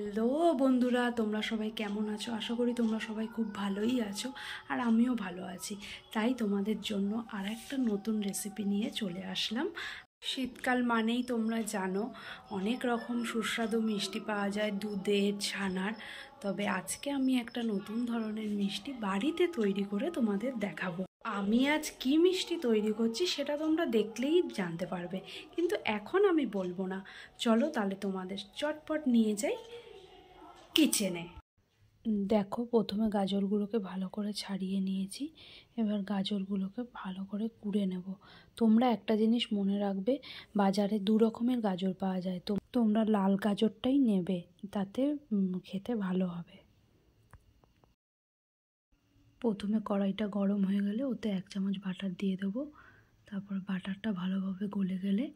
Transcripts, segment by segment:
Hello বন্ধুরা, তোমরা সবাই কেমন আছো? আশা করি তোমরা সবাই খুব ভালোই আছো, আর আমিও ভালো আছি। তাই তোমাদের জন্য আর একটা নতুন রেসিপি নিয়ে চলে আসলাম। শীতকাল মানেই তোমরা জানো অনেক রকম সুস্বাদু মিষ্টি পাওয়া যায়, দুধের, ছানার। তবে আজকে আমি একটা নতুন ধরনের মিষ্টি বাড়িতে তৈরি করে তোমাদের দেখাবো। আমি আজ কি মিষ্টি তৈরি করছি সেটা তোমরা দেখলেই জানতে পারবে, কিন্তু এখন আমি বলবো না। চলো তাহলে তোমাদের চটপট নিয়ে যাই কিচেনে। দেখো, প্রথমে গাজরগুলোকে ভালো করে ছাড়িয়ে নিয়েছি। এবার গাজরগুলোকে ভালো করে কুড়ে নেব। তোমরা একটা জিনিস মনে রাখবে, বাজারে দু রকমের গাজর পাওয়া যায়, তো তোমরা লাল গাজরটাই নেবে, তাতে খেতে ভালো হবে। প্রথমে কড়াইটা গরম হয়ে গেলে ওতে 1 চামচ বাটার দিয়ে দেবো। তারপর বাটারটা ভালোভাবে গলে গেলে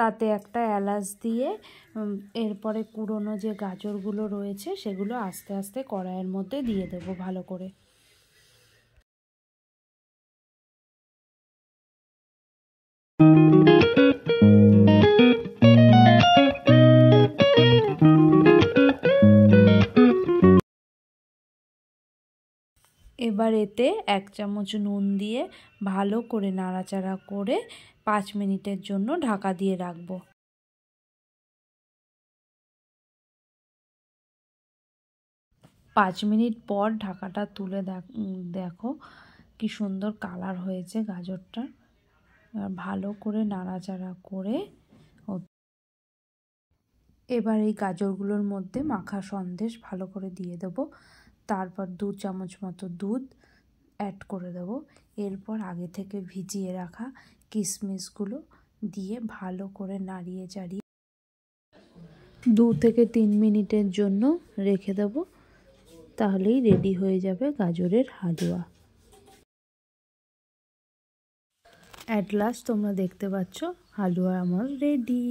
তাতে একটা এলাচ দিয়ে এরপরে কুড়োনো যে গাজরগুলো রয়েছে সেগুলো আস্তে আস্তে কড়াইয়ের মধ্যে দিয়ে দেবো ভালো করে। এবার এতে 1 চামচ নুন দিয়ে ভালো করে নাড়াচাড়া করে 5 মিনিটের জন্য ঢাকা দিয়ে রাখবো। 5 মিনিট পর ঢাকাটা তুলে দেখো কি সুন্দর কালার হয়েছে গাজরটা। ভালো করে নাড়াচাড়া করে এবার এই গাজরগুলোর মধ্যে মাখা সন্দেশ ভালো করে দিয়ে দেবো। তারপর 2 চামচ মতো দুধ অ্যাড করে দেবো। এরপর আগে থেকে ভিজিয়ে রাখা কিশমিশগুলো দিয়ে ভালো করে নাড়িয়ে চাড়িয়ে 2 থেকে 3 মিনিটের জন্য রেখে দেবো। তাহলেই রেডি হয়ে যাবে গাজরের হালুয়া। অ্যাট লাস্ট তোমরা দেখতে পাচ্ছ হালুয়া আমার রেডি।